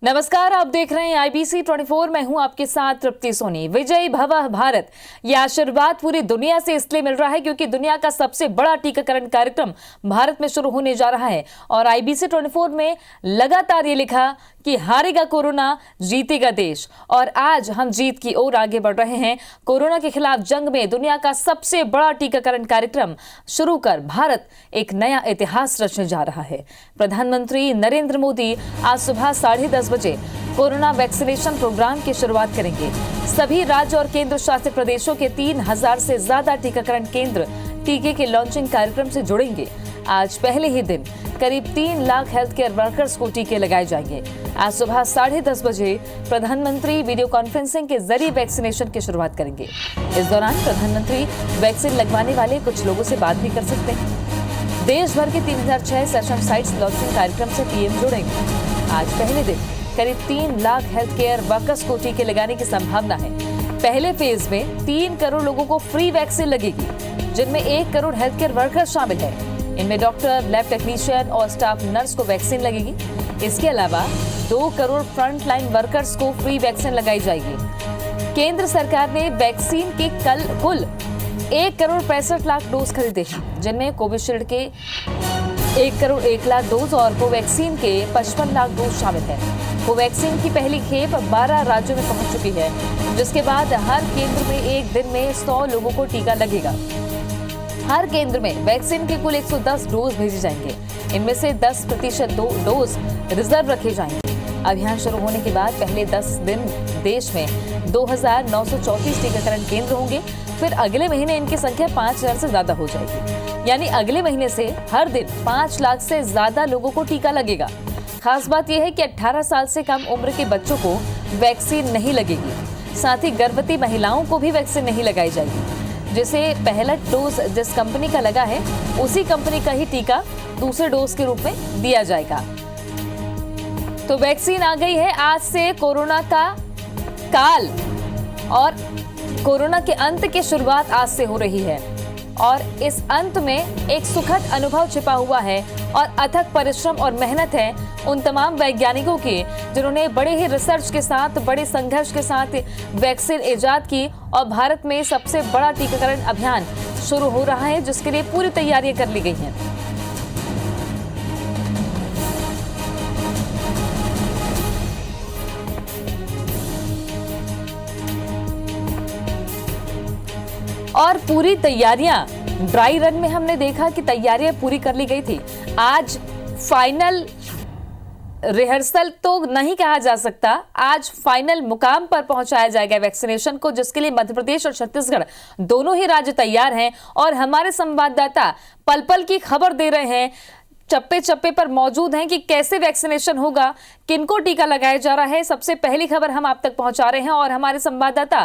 नमस्कार, आप देख रहे हैं IBC 24। मैं हूं आपके साथ तृप्ति सोनी। विजय भवः भारत, यह आशीर्वाद पूरी दुनिया से इसलिए मिल रहा है क्योंकि दुनिया का सबसे बड़ा टीकाकरण कार्यक्रम भारत में शुरू होने जा रहा है। और IBC 24 में लगातार ये लिखा कि हारेगा कोरोना, जीतेगा देश। और आज हम जीत की ओर आगे बढ़ रहे हैं। कोरोना के खिलाफ जंग में दुनिया का सबसे बड़ा टीकाकरण कार्यक्रम शुरू कर भारत एक नया इतिहास रचने जा रहा है। प्रधानमंत्री नरेंद्र मोदी आज सुबह 10:30 बजे कोरोना वैक्सीनेशन प्रोग्राम की शुरुआत करेंगे। सभी राज्य और केंद्र शासित प्रदेशों के 3000 से ज्यादा टीकाकरण केंद्र टीके के लॉन्चिंग कार्यक्रम से जुड़ेंगे। आज पहले ही दिन करीब 3 लाख हेल्थ केयर वर्कर्स को टीके लगाए जाएंगे। आज सुबह 10:30 बजे प्रधानमंत्री वीडियो कॉन्फ्रेंसिंग के जरिए वैक्सीनेशन की शुरुआत करेंगे। इस दौरान प्रधानमंत्री वैक्सीन लगवाने वाले कुछ लोगों से बात भी कर सकते हैं। देश भर के 3006 सेशन साइट्स लॉन्चिंग कार्यक्रम से पीएम जुड़ेंगे। आज पहले दिन करीब 3 लाख हेल्थ केयर वर्कर्स को टीके लगाने की संभावना है। पहले फेज में 3 करोड़ लोगों को फ्री वैक्सीन लगेगी, जिनमें 1 करोड़ हेल्थ केयर वर्कर्स शामिल है। इनमें डॉक्टर, लैब टेक्नीशियन और स्टाफ नर्स को वैक्सीन लगेगी। इसके अलावा 2 करोड़ फ्रंट लाइन वर्कर्स को फ्री वैक्सीन लगाई जाएगी। केंद्र सरकार ने वैक्सीन के कुल 1 करोड़ 65 लाख डोज खरीदे हैं, जिनमें कोविशील्ड के 1 करोड़ 1 लाख डोज और कोवैक्सीन के 55 लाख डोज शामिल है। कोवैक्सीन की पहली खेप 12 राज्यों में पहुंच चुकी है, जिसके बाद हर केंद्र में एक दिन में 100 लोगों को टीका लगेगा। हर केंद्र में वैक्सीन के कुल 110 डोज भेजे जाएंगे। इनमें से 10% डोज रिजर्व रखे जाएंगे। अभियान शुरू होने के बाद पहले 10 दिन देश में 2934 टीकाकरण केंद्र होंगे। फिर अगले महीने इनकी संख्या 5000 से ज्यादा हो जाएगी। यानी अगले महीने से हर दिन 5 लाख से ज्यादा लोगों को टीका लगेगा। खास बात यह है कि 18 साल से कम उम्र के बच्चों को वैक्सीन नहीं लगेगी। साथ ही गर्भवती महिलाओं को भी वैक्सीन नहीं लगाई जाएगी। जिसे पहला डोज जिस कंपनी का लगा है, उसी कंपनी का ही टीका दूसरे डोज के रूप में दिया जाएगा। तो वैक्सीन आ गई है। आज से कोरोना का काल और कोरोना के अंत की शुरुआत आज से हो रही है। और इस अंत में एक सुखद अनुभव छिपा हुआ है और अथक परिश्रम और मेहनत है उन तमाम वैज्ञानिकों की, जिन्होंने बड़े ही रिसर्च के साथ, बड़े संघर्ष के साथ वैक्सीन इजाद की। और भारत में सबसे बड़ा टीकाकरण अभियान शुरू हो रहा है, जिसके लिए पूरी तैयारियां कर ली गई हैं। और पूरी तैयारियां ड्राई रन में हमने देखा कि तैयारियां पूरी कर ली गई थी। आज फाइनल रिहर्सल तो नहीं कहा जा सकता, आज फाइनल मुकाम पर पहुंचाया जाएगा वैक्सीनेशन को, जिसके लिए मध्य प्रदेश और छत्तीसगढ़ दोनों ही राज्य तैयार हैं। और हमारे संवाददाता पल पल की खबर दे रहे हैं, चप्पे चप्पे पर मौजूद हैं कि कैसे वैक्सीनेशन होगा, किनको टीका लगाया जा रहा है। सबसे पहली खबर हम आप तक पहुंचा रहे हैं और हमारे संवाददाता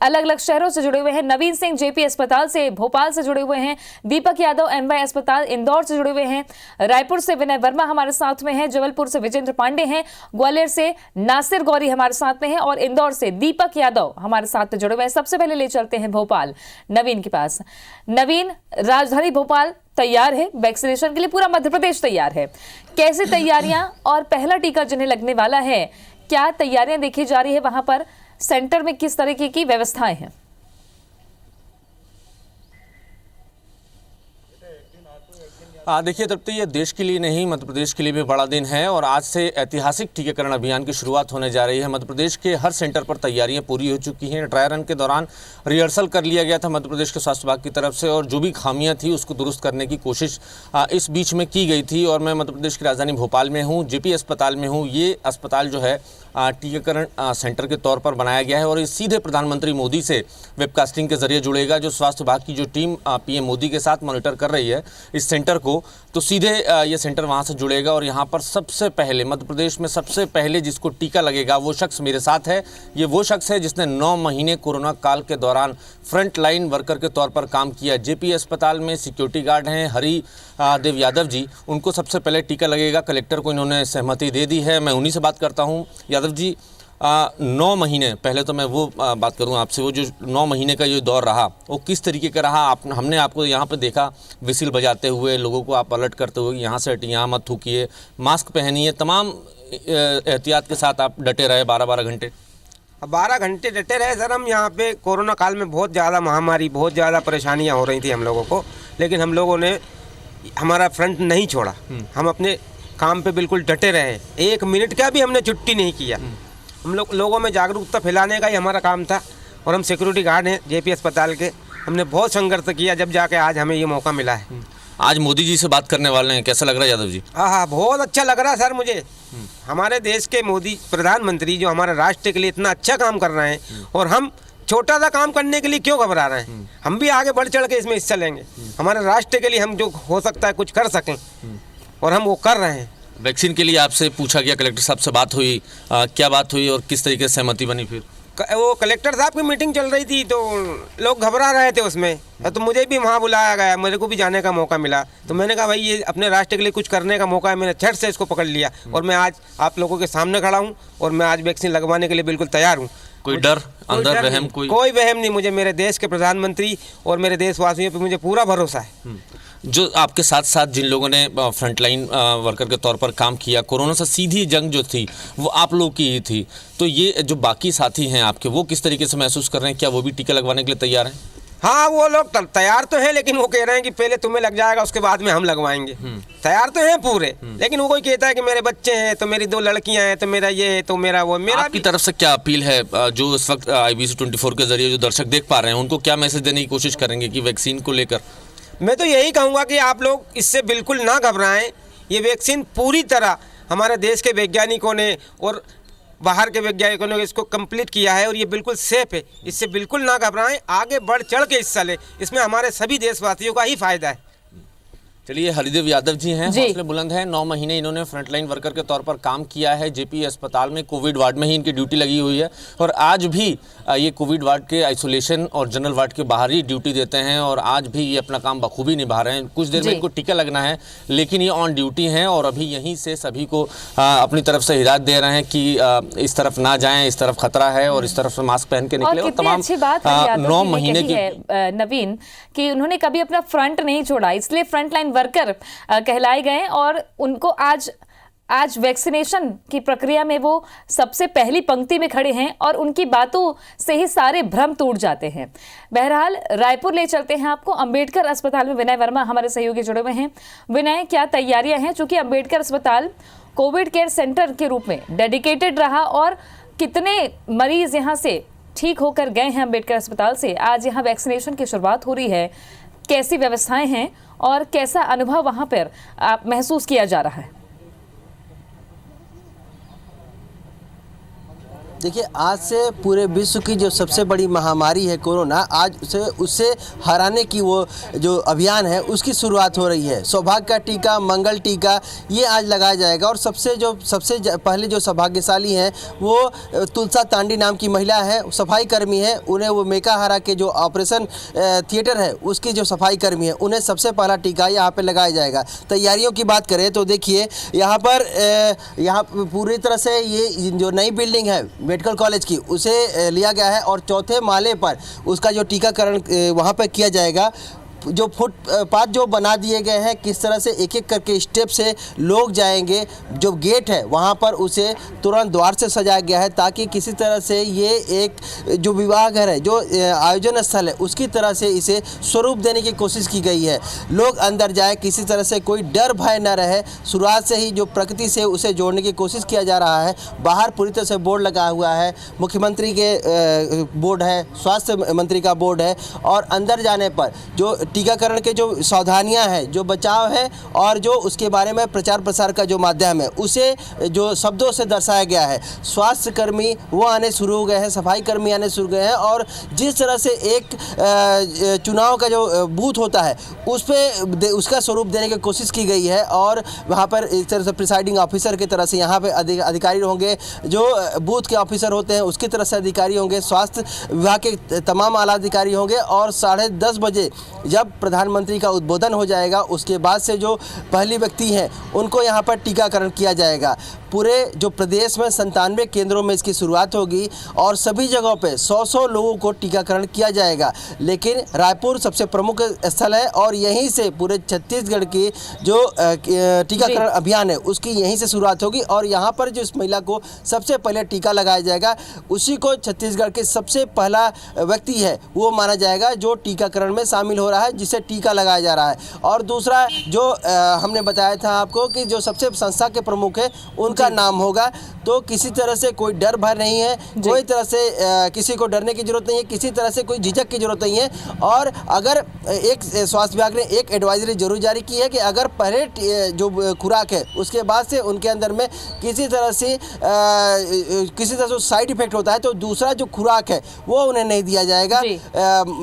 अलग अलग शहरों से जुड़े हुए हैं। नवीन सिंह जेपी अस्पताल से, भोपाल से जुड़े हुए हैं। दीपक यादव NY अस्पताल इंदौर से जुड़े हुए हैं। रायपुर से विनय वर्मा हमारे साथ में है। जबलपुर से विजेंद्र पांडे हैं। ग्वालियर से नासिर गौरी हमारे साथ में है और इंदौर से दीपक यादव हमारे साथ जुड़े हुए हैं। सबसे पहले ले चलते हैं भोपाल, नवीन के पास। नवीन, राजधानी भोपाल तैयार है वैक्सीनेशन के लिए, पूरा मध्य प्रदेश तैयार है। कैसे तैयारियां और पहला टीका जिन्हें लगने वाला है, क्या तैयारियां देखी जा रही है वहां पर? सेंटर में किस तरीके की व्यवस्थाएं हैं? देखिए तृप्ति, ये देश के लिए नहीं, मध्य प्रदेश के लिए भी बड़ा दिन है और आज से ऐतिहासिक टीकाकरण अभियान की शुरुआत होने जा रही है। मध्य प्रदेश के हर सेंटर पर तैयारियां पूरी हो चुकी हैं। ड्राई रन के दौरान रिहर्सल कर लिया गया था मध्य प्रदेश के स्वास्थ्य विभाग की तरफ से और जो भी खामियां थी उसको दुरुस्त करने की कोशिश इस बीच में की गई थी। और मैं मध्य प्रदेश की राजधानी भोपाल में हूँ, JP अस्पताल में हूँ। ये अस्पताल जो है टीकाकरण सेंटर के तौर पर बनाया गया है और ये सीधे प्रधानमंत्री मोदी से वेबकास्टिंग के जरिए जुड़ेगा। जो स्वास्थ्य विभाग की जो टीम PM मोदी के साथ मॉनिटर कर रही है इस सेंटर को, तो सीधे ये सेंटर वहाँ से जुड़ेगा। और यहाँ पर सबसे पहले मध्य प्रदेश में सबसे पहले जिसको टीका लगेगा वो शख्स मेरे साथ है। ये वो शख्स है जिसने 9 महीने कोरोना काल के दौरान फ्रंट लाइन वर्कर के तौर पर काम किया। JP अस्पताल में सिक्योरिटी गार्ड हैं हरी देव यादव जी, उनको सबसे पहले टीका लगेगा। कलेक्टर को इन्होंने सहमति दे दी है। मैं उन्हीं से बात करता हूँ। यादव जी, 9 महीने पहले तो मैं वो बात करूँ आपसे, वो जो 9 महीने का ये दौर रहा वो किस तरीके का रहा? हमने आपको यहाँ पे देखा विसिल बजाते हुए, लोगों को आप अलर्ट करते हुए यहाँ से हटिए, यहाँ मत थूकिए, मास्क पहनिए, तमाम एहतियात के साथ आप डटे रहे 12-12 घंटे? अब 12 घंटे डटे रहे सर हम यहाँ पे। कोरोना काल में बहुत ज़्यादा महामारी, बहुत ज़्यादा परेशानियाँ हो रही थी हम लोगों को, लेकिन हम लोगों ने हमारा फ्रंट नहीं छोड़ा। हम अपने काम पे बिल्कुल डटे रहे, 1 मिनट का भी हमने छुट्टी नहीं किया। हम लोगों में जागरूकता फैलाने का ही हमारा काम था। और हम सिक्योरिटी गार्ड हैं जेपी अस्पताल के। हमने बहुत संघर्ष किया, जब जाके आज हमें ये मौका मिला है। आज मोदी जी से बात करने वाले हैं, कैसा लग रहा है यादव जी? हाँ, बहुत अच्छा लग रहा है सर मुझे। हमारे देश के मोदी प्रधानमंत्री जो हमारे राष्ट्र के लिए इतना अच्छा काम कर रहे हैं, और हम छोटा सा काम करने के लिए क्यों घबरा रहे हैं? हम भी आगे बढ़ चढ़ के इसमें हिस्सा लेंगे। हमारे राष्ट्र के लिए हम जो हो सकता है कुछ कर सकें, और हम वो कर रहे हैं। वैक्सीन के लिए आपसे पूछा गया, कलेक्टर साहब से बात हुई, क्या बात हुई और किस तरीके से सहमति बनी? फिर वो कलेक्टर साहब की मीटिंग चल रही थी, तो लोग घबरा रहे थे उसमें, तो मुझे भी वहाँ बुलाया गया, मेरे को भी जाने का मौका मिला। तो मैंने कहा भाई ये अपने राष्ट्र के लिए कुछ करने का मौका है। मैंने झट से इसको पकड़ लिया, और मैं आज आप लोगों के सामने खड़ा हूँ, और मैं आज वैक्सीन लगवाने के लिए बिल्कुल तैयार हूँ। कोई डर अंदर, वहम? कोई वहम नहीं मुझे। मेरे देश के प्रधानमंत्री और मेरे देशवासियों पर मुझे पूरा भरोसा है। जो आपके साथ साथ जिन लोगों ने फ्रंटलाइन वर्कर के तौर पर काम किया, कोरोना से सीधी जंग जो थी वो आप लोग की ही थी, तो ये जो बाकी साथी हैं आपके, वो किस तरीके से महसूस कर रहे हैं? क्या वो भी टीका लगवाने के लिए तैयार हैं? हाँ, वो लोग तैयार तो है, लेकिन वो कह रहे हैं कि पहले तुम्हें लग जाएगा, उसके बाद में हम लगवाएंगे। तैयार तो हैं पूरे, लेकिन वो कोई कहता है कि मेरे बच्चे हैं, तो मेरी 2 लड़कियां हैं, तो मेरा ये है, तो मेरा वो। मेरा आपकी तरफ से क्या अपील है? जो इस वक्त IBC 24 के जरिए जो दर्शक देख पा रहे हैं, उनको क्या मैसेज देने की कोशिश करेंगे कि वैक्सीन को लेकर? मैं तो यही कहूँगा कि आप लोग इससे बिल्कुल ना घबराएं। ये वैक्सीन पूरी तरह हमारे देश के वैज्ञानिकों ने और बाहर के वैज्ञानिकों ने इसको कंप्लीट किया है, और ये बिल्कुल सेफ है। इससे बिल्कुल ना घबराएं, आगे बढ़ चढ़ के हिस्सा लें। इसमें हमारे सभी देशवासियों का ही फायदा है। चलिए, हरिदेव यादव जी हैं, हौसले बुलंद हैं। 9 महीने इन्होंने फ्रंटलाइन वर्कर के तौर पर काम किया है। जेपी अस्पताल में कोविड वार्ड में ही इनकी ड्यूटी लगी हुई है, और आज भी ये कोविड वार्ड के आइसोलेशन और जनरल वार्ड के बाहर ही ड्यूटी देते हैं, और आज भी ये अपना काम बखूबी निभा रहे हैं। कुछ देर में इनको टीका लगना है, लेकिन ये ऑन ड्यूटी हैं, और अभी यहीं से सभी को अपनी तरफ से हिदायत दे रहे हैं कि इस तरफ ना जाएं, इस तरफ खतरा है, और इस तरफ से मास्क पहन के निकले। और तमाम अच्छी बात 9 महीने की है नवीन, कि उन्होंने कभी अपना फ्रंट नहीं छोड़ा, इसलिए फ्रंटलाइन वर्कर कहलाए गए। और उनको आज वैक्सीनेशन की प्रक्रिया में वो सबसे पहली पंक्ति में खड़े हैं, और उनकी बातों से ही सारे भ्रम टूट जाते हैं। बहरहाल, रायपुर ले चलते हैं आपको। अंबेडकर अस्पताल में विनय वर्मा हमारे सहयोगी जुड़े हुए हैं। विनय, क्या तैयारियां हैं? चूंकि अंबेडकर अस्पताल कोविड केयर सेंटर के रूप में डेडिकेटेड रहा, और कितने मरीज यहाँ से ठीक होकर गए हैं अंबेडकर अस्पताल से। आज यहाँ वैक्सीनेशन की शुरुआत हो रही है, कैसी व्यवस्थाएं हैं और कैसा अनुभव वहां पर महसूस किया जा रहा है? देखिए, आज से पूरे विश्व की जो सबसे बड़ी महामारी है कोरोना, आज उससे हराने की वो जो अभियान है उसकी शुरुआत हो रही है। सौभाग्य का टीका, मंगल टीका, ये आज लगाया जाएगा। और सबसे पहले जो सौभाग्यशाली हैं वो तुलसा तांडी नाम की महिला है, सफाई कर्मी है। उन्हें वो मेकाहारा के जो ऑपरेशन थिएटर है उसकी जो सफाई कर्मी है, उन्हें सबसे पहला टीका यहाँ पर लगाया जाएगा। तैयारियों की बात करें तो देखिए, यहाँ पूरी तरह से ये जो नई बिल्डिंग है मेडिकल कॉलेज की, उसे लिया गया है, और 4थे माले पर उसका जो टीकाकरण वहाँ पर किया जाएगा। जो फुटपाथ जो बना दिए गए हैं, किस तरह से एक एक करके स्टेप से लोग जाएंगे। जो गेट है वहाँ पर उसे तुरंत द्वार से सजाया गया है, ताकि किसी तरह से ये एक जो विवाह घर है, जो आयोजन स्थल है, उसकी तरह से इसे स्वरूप देने की कोशिश की गई है। लोग अंदर जाए, किसी तरह से कोई डर भय न रहे। शुरुआत से ही जो प्रकृति से उसे जोड़ने की कोशिश किया जा रहा है। बाहर पूरी तरह से बोर्ड लगा हुआ है, मुख्यमंत्री के बोर्ड है, स्वास्थ्य मंत्री का बोर्ड है, और अंदर जाने पर जो टीकाकरण के जो सावधानियां हैं, जो बचाव है, और जो उसके बारे में प्रचार प्रसार का जो माध्यम है, उसे जो शब्दों से दर्शाया गया है। स्वास्थ्य कर्मी वो आने शुरू हो गए हैं, सफाई कर्मी आने शुरू गए हैं, और जिस तरह से एक चुनाव का जो बूथ होता है उस पर उसका स्वरूप देने की कोशिश की गई है। और वहाँ पर इस तरह से प्रिसाइडिंग ऑफिसर की तरह से यहाँ पे अधिकारी होंगे, जो बूथ के ऑफिसर होते हैं उसकी तरह से अधिकारी होंगे, स्वास्थ्य विभाग के तमाम आला अधिकारी होंगे। और 10:30 बजे जब प्रधानमंत्री का उद्बोधन हो जाएगा उसके बाद से जो पहली व्यक्ति हैं उनको यहाँ पर टीकाकरण किया जाएगा। पूरे जो प्रदेश में 97 केंद्रों में इसकी शुरुआत होगी और सभी जगहों पे 100 लोगों को टीकाकरण किया जाएगा। लेकिन रायपुर सबसे प्रमुख स्थल है और यहीं से पूरे छत्तीसगढ़ की जो टीकाकरण अभियान है उसकी यहीं से शुरुआत होगी और यहाँ पर जो इस महिला को सबसे पहले टीका लगाया जाएगा उसी को छत्तीसगढ़ के सबसे पहला व्यक्ति है वो माना जाएगा जो टीकाकरण में शामिल हो रहा है, जिसे टीका लगाया जा रहा है। और दूसरा जो हमने बताया था आपको कि जो सबसे संस्था के प्रमुख है उनका नाम होगा। तो किसी तरह से कोई डर भय नहीं है, कोई तरह से किसी को डरने की जरूरत नहीं है, किसी तरह से कोई झिझक की जरूरत नहीं है। और अगर एक स्वास्थ्य विभाग ने एक एडवाइजरी जरूर जारी की है कि अगर पहले जो खुराक है उसके बाद से उनके अंदर में किसी तरह से साइड इफेक्ट होता है तो दूसरा जो खुराक है वो उन्हें नहीं दिया जाएगा।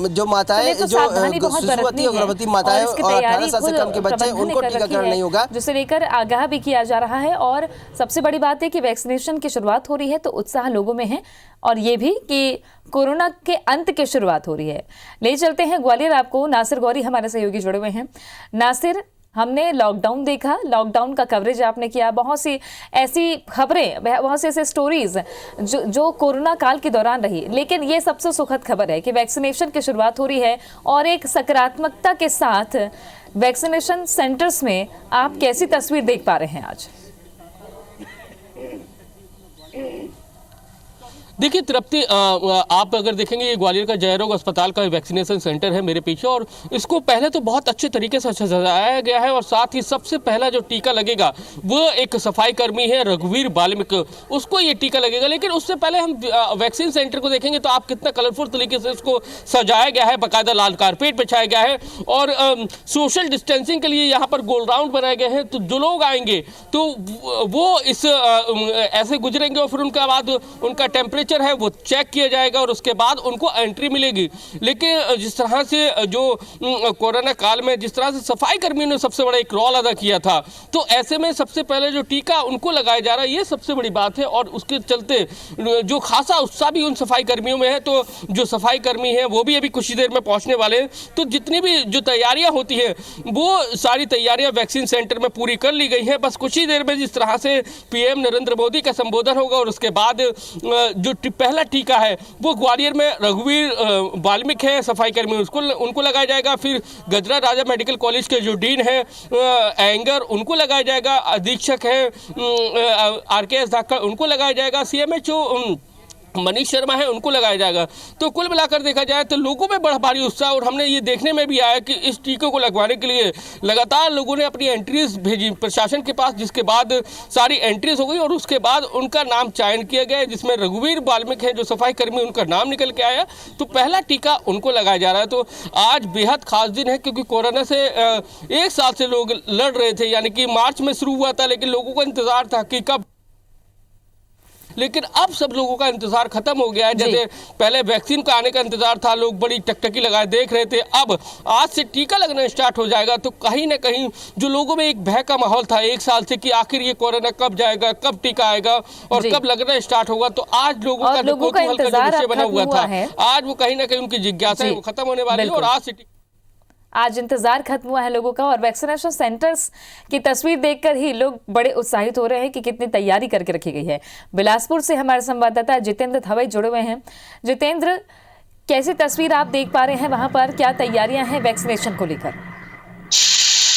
जो माताएं जो शिशुवती और गर्भवती माताएं और 18 साल से कम के बच्चे उनको टीकाकरण नहीं होगा, जिसे लेकर आगाह भी किया जा रहा है। और सबसे बड़ी बात है कि वैक्सीनेशन की शुरुआत हो रही है तो उत्साह लोगों में है और ये भी कि कोरोना के अंत की शुरुआत हो रही है। ले चलते हैं ग्वालियर, आपको नासिर गौरी हमारे सहयोगी जुड़े हुए हैं। नासिर, हमने लॉकडाउन देखा, लॉकडाउन का कवरेज आपने किया, बहुत सी ऐसी खबरें, बहुत से ऐसे स्टोरीज जो कोरोना काल के दौरान रही, लेकिन ये सबसे सुखद खबर है कि वैक्सीनेशन की शुरुआत हो रही है और एक सकारात्मकता के साथ वैक्सीनेशन सेंटर्स में आप कैसी तस्वीर देख पा रहे हैं आज? देखिए तृप्ति, आप अगर देखेंगे ये ग्वालियर का जयरोग अस्पताल का वैक्सीनेशन सेंटर है मेरे पीछे और इसको पहले तो बहुत अच्छे तरीके से सजाया गया है और साथ ही सबसे पहला जो टीका लगेगा वो एक सफाई कर्मी है रघुवीर बाल्मिक, उसको ये टीका लगेगा। लेकिन उससे पहले हम वैक्सीन सेंटर को देखेंगे तो आप कितना कलरफुल तरीके से इसको सजाया गया है, बाकायदा लाल कारपेट बिछाया गया है और सोशल डिस्टेंसिंग के लिए यहाँ पर गोल राउंड बनाए गए हैं। तो जो लोग आएंगे तो वो इस ऐसे गुजरेंगे और फिर उनके बाद उनका टेम्परेचर है वो चेक किया जाएगा और उसके बाद उनको एंट्री मिलेगी। लेकिन जिस तरह से जो कोरोना काल में जिस तरह से सफाई कर्मियों ने सबसे बड़ा एक रोल अदा किया था, तो ऐसे में सबसे पहले जो टीका उनको लगाया जा रहा है ये सबसे बड़ी बात है और उसके चलते जो खासा उत्साह भी उन सफाई कर्मियों में है। तो जो सफाई कर्मी हैं वो भी अभी कुछ ही देर में पहुंचने वाले हैं। तो जितनी भी जो तैयारियां होती हैं वो सारी तैयारियां वैक्सीन सेंटर में पूरी कर ली गई हैं। बस कुछ ही देर में जिस तरह से पीएम नरेंद्र मोदी का संबोधन होगा और उसके बाद जो पहला टीका है वो ग्वालियर में रघुवीर बाल्मिक है सफाई कर्मी, उनको लगाया जाएगा। फिर गजरा राजा मेडिकल कॉलेज के जो डीन है एंगर उनको लगाया जाएगा, अधीक्षक है RKS धाकड़ उनको लगाया जाएगा, CMHO मनीष शर्मा है उनको लगाया जाएगा। तो कुल मिलाकर देखा जाए तो लोगों में बड़ा भारी उत्साह और हमने ये देखने में भी आया कि इस टीके को लगवाने के लिए लगातार लोगों ने अपनी एंट्रीज भेजी प्रशासन के पास, जिसके बाद सारी एंट्रीज हो गई और उसके बाद उनका नाम चयन किया गया जिसमें रघुवीर बाल्मिक है जो सफाई कर्मी, उनका नाम निकल के आया। तो पहला टीका उनको लगाया जा रहा है। तो आज बेहद खास दिन है क्योंकि कोरोना से 1 साल से लोग लड़ रहे थे, यानी कि मार्च में शुरू हुआ था लेकिन लोगों को इंतजार था कि कब, लेकिन अब सब लोगों का इंतजार खत्म हो गया है। जैसे पहले वैक्सीन का आने का इंतजार था, लोग बड़ी टकटकी लगाए देख रहे थे, अब आज से टीका लगना स्टार्ट हो जाएगा। तो कहीं ना कहीं जो लोगों में एक भय का माहौल था 1 साल से कि आखिर ये कोरोना कब जाएगा, कब टीका आएगा और कब लगना स्टार्ट होगा, तो आज लोगों का जो विषय बना हुआ था आज वो कहीं ना कहीं उनकी जिज्ञासा है वो खत्म होने वाली है और आज इंतजार खत्म हुआ है लोगों का। और वैक्सीनेशन सेंटर्स की तस्वीर देखकर ही लोग बड़े उत्साहित हो रहे हैं कि कितनी तैयारी करके रखी गई है। बिलासपुर से हमारे संवाददाता जितेंद्र धवई जुड़े हुए हैं। जितेंद्र, कैसी तस्वीर आप देख पा रहे हैं, वहां पर क्या तैयारियां हैं वैक्सीनेशन को लेकर?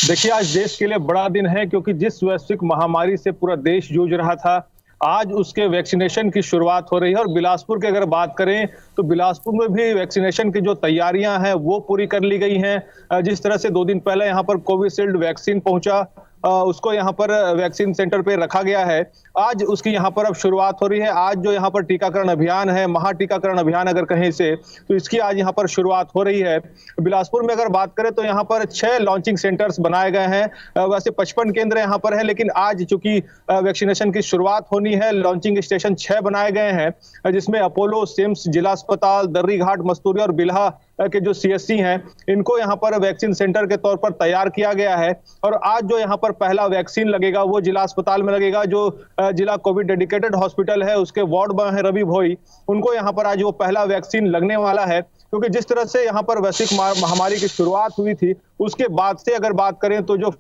देखिए, आज देश के लिए बड़ा दिन है क्योंकि जिस वैश्विक महामारी से पूरा देश जूझ रहा था आज उसके वैक्सीनेशन की शुरुआत हो रही है। और बिलासपुर की अगर बात करें तो बिलासपुर में भी वैक्सीनेशन की जो तैयारियां हैं वो पूरी कर ली गई हैं। जिस तरह से 2 दिन पहले यहाँ पर कोविशील्ड वैक्सीन पहुंचा उसको यहाँ पर वैक्सीन सेंटर पे रखा गया है। आज उसकी यहाँ पर अब शुरुआत हो रही है। आज जो यहाँ पर टीकाकरण अभियान है, महा टीकाकरण अभियान अगर कहें से, तो इसकी आज यहाँ पर शुरुआत हो रही है। बिलासपुर में अगर बात करें तो यहाँ पर 6 लॉन्चिंग सेंटर्स बनाए गए हैं। वैसे 55 केंद्र यहाँ पर है, लेकिन आज चूंकि वैक्सीनेशन की शुरुआत होनी है, लॉन्चिंग स्टेशन 6 बनाए गए हैं जिसमें अपोलो, सिम्स, जिला अस्पताल, दर्रीघाट, मस्तूरी और बिल्हा के जो CSC हैं इनको यहाँ पर वैक्सीन सेंटर के तौर पर तैयार किया गया है। और आज जो यहाँ पर पहला वैक्सीन लगेगा वो जिला अस्पताल में लगेगा। जो जिला कोविड डेडिकेटेड हॉस्पिटल है उसके वार्ड में है रवि भोई, उनको यहाँ पर आज वो पहला वैक्सीन लगने वाला है। क्योंकि जिस तरह से यहाँ पर वैश्विक महामारी की शुरुआत हुई थी, उसके बाद से अगर बात करें तो जो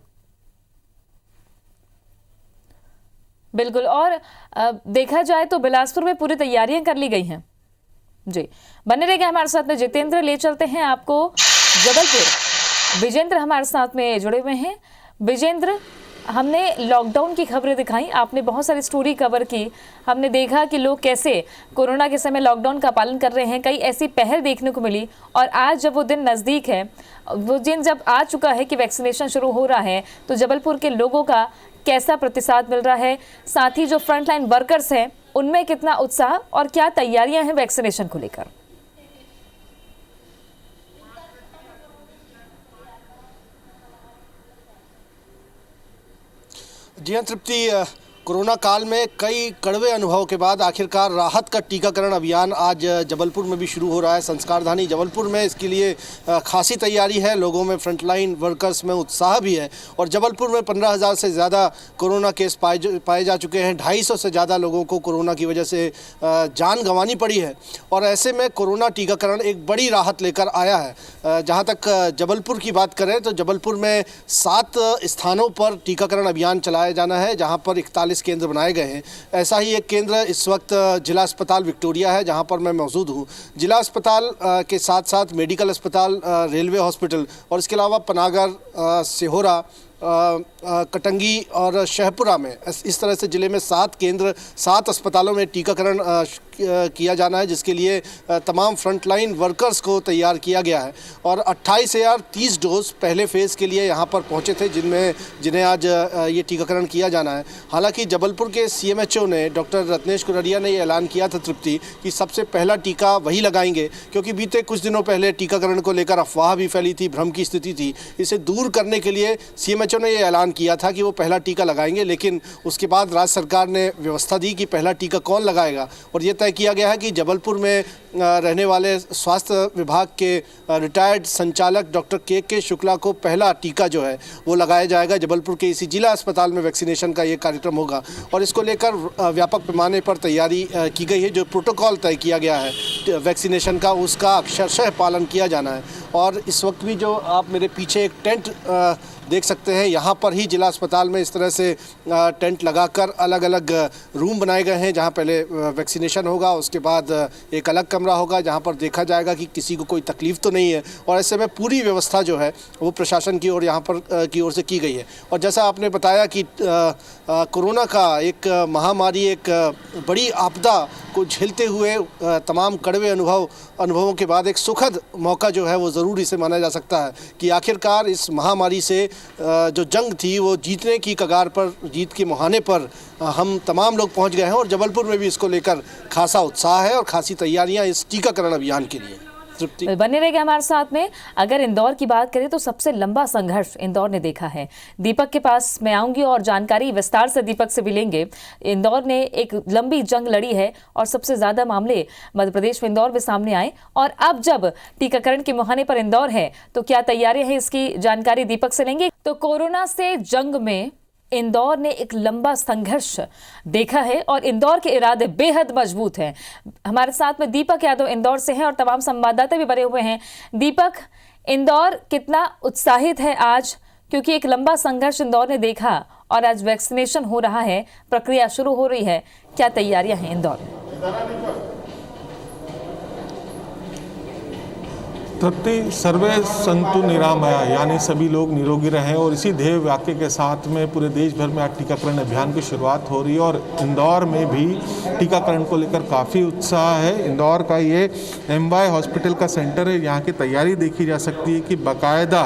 बिल्कुल, और देखा जाए तो बिलासपुर में पूरी तैयारियां कर ली गई हैं। जी, बने रहेगा हमारे साथ में जितेंद्र। ले चलते हैं आपको जबलपुर। विजेंद्र हमारे साथ में जुड़े हुए हैं। विजेंद्र, हमने लॉकडाउन की खबरें दिखाई, आपने बहुत सारी स्टोरी कवर की, हमने देखा कि लोग कैसे कोरोना के समय लॉकडाउन का पालन कर रहे हैं, कई ऐसी पहल देखने को मिली। और आज जब वो दिन नज़दीक है, वो दिन जब आ चुका है कि वैक्सीनेशन शुरू हो रहा है, तो जबलपुर के लोगों का कैसा प्रतिसाद मिल रहा है, साथ ही जो फ्रंटलाइन वर्कर्स हैं उनमें कितना उत्साह और क्या तैयारियां हैं वैक्सीनेशन को लेकर? जी हाँ तृप्ति, कोरोना काल में कई कड़वे अनुभव के बाद आखिरकार राहत का टीकाकरण अभियान आज जबलपुर में भी शुरू हो रहा है। संस्कारधानी जबलपुर में इसके लिए खासी तैयारी है, लोगों में फ्रंटलाइन वर्कर्स में उत्साह भी है। और जबलपुर में 15,000 से ज़्यादा कोरोना केस पाए जा चुके हैं। 250 से ज़्यादा लोगों को कोरोना की वजह से जान गंवानी पड़ी है। और ऐसे में कोरोना टीकाकरण एक बड़ी राहत लेकर आया है। जहाँ तक जबलपुर की बात करें तो जबलपुर में 7 स्थानों पर टीकाकरण अभियान चलाया जाना है, जहाँ पर 41 केंद्र बनाए गए हैं। ऐसा ही एक केंद्र इस वक्त जिला अस्पताल विक्टोरिया है, जहां पर मैं मौजूद हूं। जिला अस्पताल के साथ साथ मेडिकल अस्पताल, रेलवे हॉस्पिटल और इसके अलावा पनागर, सिहोरा, कटंगी और शहपुरा में इस तरह से ज़िले में 7 केंद्र, 7 अस्पतालों में टीकाकरण किया जाना है, जिसके लिए तमाम फ्रंटलाइन वर्कर्स को तैयार किया गया है। और 28,030 डोज पहले फेज़ के लिए यहाँ पर पहुँचे थे, जिन्हें आज ये टीकाकरण किया जाना है। हालांकि जबलपुर के CMHO ने, डॉक्टर रत्नेश कुररिया ने ये ऐलान किया था तृप्ति कि सबसे पहला टीका वही लगाएंगे, क्योंकि बीते कुछ दिनों पहले टीकाकरण को लेकर अफवाह भी फैली थी, भ्रम की स्थिति थी। इसे दूर करने के लिए CMHO ने ये ऐलान किया था कि वो पहला टीका लगाएंगे, लेकिन उसके बाद राज्य सरकार ने व्यवस्था दी कि पहला टीका कौन लगाएगा। और ये तय किया गया है कि जबलपुर में रहने वाले स्वास्थ्य विभाग के रिटायर्ड संचालक डॉक्टर के शुक्ला को पहला टीका जो है वो लगाया जाएगा। जबलपुर के इसी जिला अस्पताल में वैक्सीनेशन का ये कार्यक्रम होगा और इसको लेकर व्यापक पैमाने पर तैयारी की गई है। जो प्रोटोकॉल तय किया गया है वैक्सीनेशन का, उसका अक्षरशः पालन किया जाना है। और इस वक्त भी जो आप मेरे पीछे एक टेंट देख सकते हैं, यहाँ पर ही जिला अस्पताल में इस तरह से टेंट लगाकर अलग अलग रूम बनाए गए हैं, जहाँ पहले वैक्सीनेशन होगा, उसके बाद एक अलग कमरा होगा जहाँ पर देखा जाएगा कि किसी को कोई तकलीफ़ तो नहीं है। और ऐसे में पूरी व्यवस्था जो है वो प्रशासन की ओर यहाँ पर की ओर से की गई है। और जैसा आपने बताया कि कोरोना का एक महामारी, एक बड़ी आपदा को झेलते हुए तमाम कड़वे अनुभवों के बाद एक सुखद मौका जो है वो ज़रूर इसे माना जा सकता है कि आखिरकार इस महामारी से जो जंग थी वो जीतने की कगार पर, जीत के मुहाने पर हम तमाम लोग पहुंच गए हैं। और जबलपुर में भी इसको लेकर खासा उत्साह है और खासी तैयारियां इस टीकाकरण अभियान के लिए। बने रहेगा हमारे साथ में। अगर इंदौर की बात करें तो सबसे लंबा संघर्ष इंदौर ने देखा है। दीपक के पास मैं आऊंगी और जानकारी विस्तार से दीपक से भी लेंगे। इंदौर ने एक लंबी जंग लड़ी है और सबसे ज्यादा मामले मध्य प्रदेश में इंदौर में सामने आए, और अब जब टीकाकरण के मुहाने पर इंदौर है तो क्या तैयारियां हैं, इसकी जानकारी दीपक से लेंगे। तो कोरोना से जंग में इंदौर ने एक लंबा संघर्ष देखा है और इंदौर के इरादे बेहद मजबूत हैं। हमारे साथ में दीपक यादव इंदौर से हैं और तमाम संवाददाता भी बने हुए हैं। दीपक, इंदौर कितना उत्साहित है आज, क्योंकि एक लंबा संघर्ष इंदौर ने देखा और आज वैक्सीनेशन हो रहा है, प्रक्रिया शुरू हो रही है, क्या तैयारियां हैं इंदौर में? तृप्ति, सर्वे संतु निरामया, यानी सभी लोग निरोगी रहें, और इसी ध्येय वाक्य के साथ में पूरे देश भर में आज टीकाकरण अभियान की शुरुआत हो रही है। और इंदौर में भी टीकाकरण को लेकर काफ़ी उत्साह है। इंदौर का ये MY हॉस्पिटल का सेंटर है, यहाँ की तैयारी देखी जा सकती है कि बाकायदा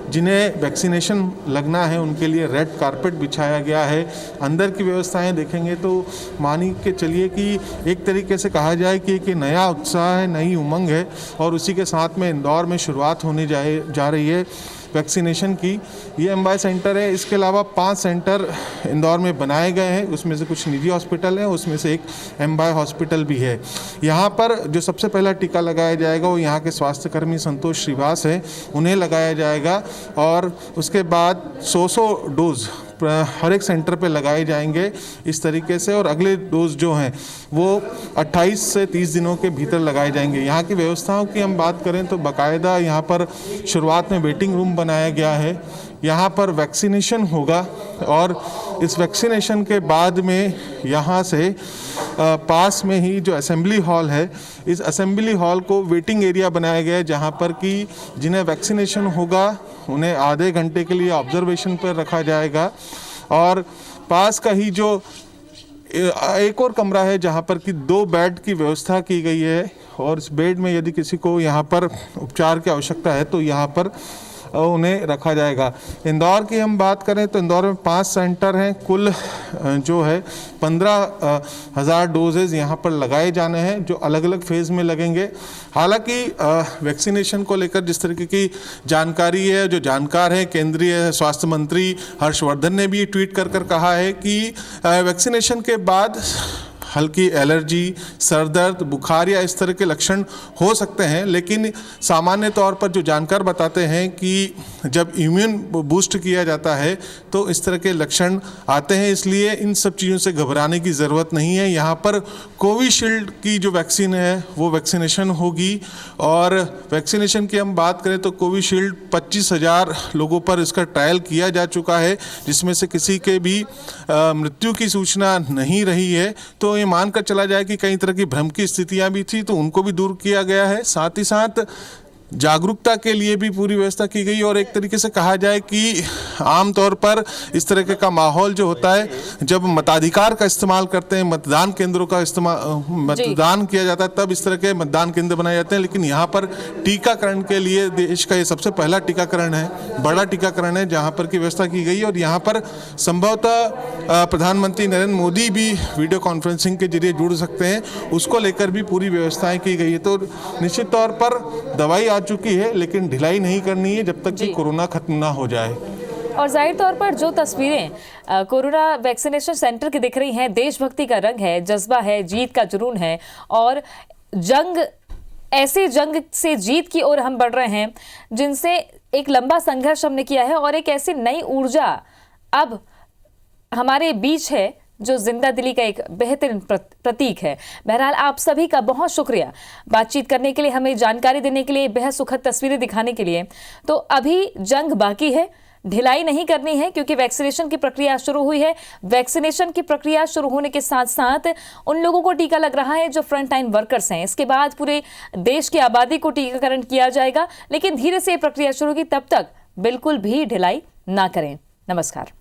जिन्हें वैक्सीनेशन लगना है उनके लिए रेड कारपेट बिछाया गया है। अंदर की व्यवस्थाएँ देखेंगे तो मानी के चलिए कि एक तरीके से कहा जाए कि एक नया उत्साह है, नई उमंग है, और उसी के साथ में इंदौर में शुरुआत होने जा रही है वैक्सीनेशन की। ये MY सेंटर है, इसके अलावा 5 सेंटर इंदौर में बनाए गए हैं, उसमें से कुछ निजी हॉस्पिटल हैं, उसमें से एक MY हॉस्पिटल भी है। यहाँ पर जो सबसे पहला टीका लगाया जाएगा वो यहाँ के स्वास्थ्यकर्मी संतोष श्रीवास है, उन्हें लगाया जाएगा। और उसके बाद 100 डोज हर एक सेंटर पे लगाए जाएंगे इस तरीके से, और अगले डोज जो हैं वो 28 से 30 दिनों के भीतर लगाए जाएंगे। यहाँ की व्यवस्थाओं की हम बात करें तो बाकायदा यहाँ पर शुरुआत में वेटिंग रूम बनाया गया है, यहाँ पर वैक्सीनेशन होगा, और इस वैक्सीनेशन के बाद में यहाँ से पास में ही जो असेंबली हॉल है, इस असेंबली हॉल को वेटिंग एरिया बनाया गया है, जहाँ पर कि जिन्हें वैक्सीनेशन होगा उन्हें आधे घंटे के लिए ऑब्जर्वेशन पर रखा जाएगा। और पास का ही जो एक और कमरा है जहाँ पर कि 2 बेड की व्यवस्था की गई है, और इस बेड में यदि किसी को यहाँ पर उपचार की आवश्यकता है तो यहाँ पर उन्हें रखा जाएगा। इंदौर की हम बात करें तो इंदौर में 5 सेंटर हैं, कुल जो है 15,000 डोजेज यहाँ पर लगाए जाने हैं जो अलग अलग फेज़ में लगेंगे। हालांकि वैक्सीनेशन को लेकर जिस तरीके की जानकारी है, जो जानकार हैं केंद्रीय स्वास्थ्य मंत्री हर्षवर्धन ने भी ट्वीट कर कहा है कि वैक्सीनेशन के बाद हल्की एलर्जी, सर दर्द, बुखार या इस तरह के लक्षण हो सकते हैं, लेकिन सामान्य तौर पर जो जानकार बताते हैं कि जब इम्यून बूस्ट किया जाता है तो इस तरह के लक्षण आते हैं, इसलिए इन सब चीज़ों से घबराने की ज़रूरत नहीं है। यहाँ पर कोविशील्ड की जो वैक्सीन है वो वैक्सीनेशन होगी, और वैक्सीनेशन की हम बात करें तो कोविशील्ड 25,000 लोगों पर इसका ट्रायल किया जा चुका है, जिसमें से किसी के भी मृत्यु की सूचना नहीं रही है। तो ये मानकर चला जाए कि कई तरह की भ्रम की स्थितियां भी थी, तो उनको भी दूर किया गया है। साथ ही साथ जागरूकता के लिए भी पूरी व्यवस्था की गई, और एक तरीके से कहा जाए कि आमतौर पर इस तरह का माहौल जो होता है जब मताधिकार का इस्तेमाल करते हैं, मतदान केंद्रों का मतदान किया जाता है, तब इस तरह के मतदान केंद्र बनाए जाते हैं। लेकिन यहाँ पर टीकाकरण के लिए देश का ये सबसे पहला टीकाकरण है, बड़ा टीकाकरण है जहाँ पर की व्यवस्था की गई, और यहाँ पर संभवतः प्रधानमंत्री नरेंद्र मोदी भी वीडियो कॉन्फ्रेंसिंग के जरिए जुड़ सकते हैं, उसको लेकर भी पूरी व्यवस्थाएं की गई है। तो निश्चित तौर पर दवाई आ चुकी है, लेकिन ढिलाई नहीं करनी है जब तक कि कोरोना खत्म ना हो जाए। और जाहिर तौर पर जो तस्वीरें कोरोना वैक्सीनेशन सेंटर की दिख रही हैं, देशभक्ति का रंग है, जज्बा है, जीत का जुनून है, और ऐसी जंग से जीत की ओर हम बढ़ रहे हैं जिनसे एक लंबा संघर्ष हमने किया है, और एक ऐसी नई ऊर्जा अब हमारे बीच है जो जिंदा दिली का एक बेहतरीन प्रतीक है। बहरहाल आप सभी का बहुत शुक्रिया बातचीत करने के लिए, हमें जानकारी देने के लिए, बेहद सुखद तस्वीरें दिखाने के लिए। तो अभी जंग बाकी है, ढिलाई नहीं करनी है, क्योंकि वैक्सीनेशन की प्रक्रिया शुरू हुई है। वैक्सीनेशन की प्रक्रिया शुरू होने के साथ साथ उन लोगों को टीका लग रहा है जो फ्रंट लाइन वर्कर्स हैं। इसके बाद पूरे देश की आबादी को टीकाकरण किया जाएगा, लेकिन धीरे से प्रक्रिया शुरू होगी। तब तक बिल्कुल भी ढिलाई ना करें। नमस्कार।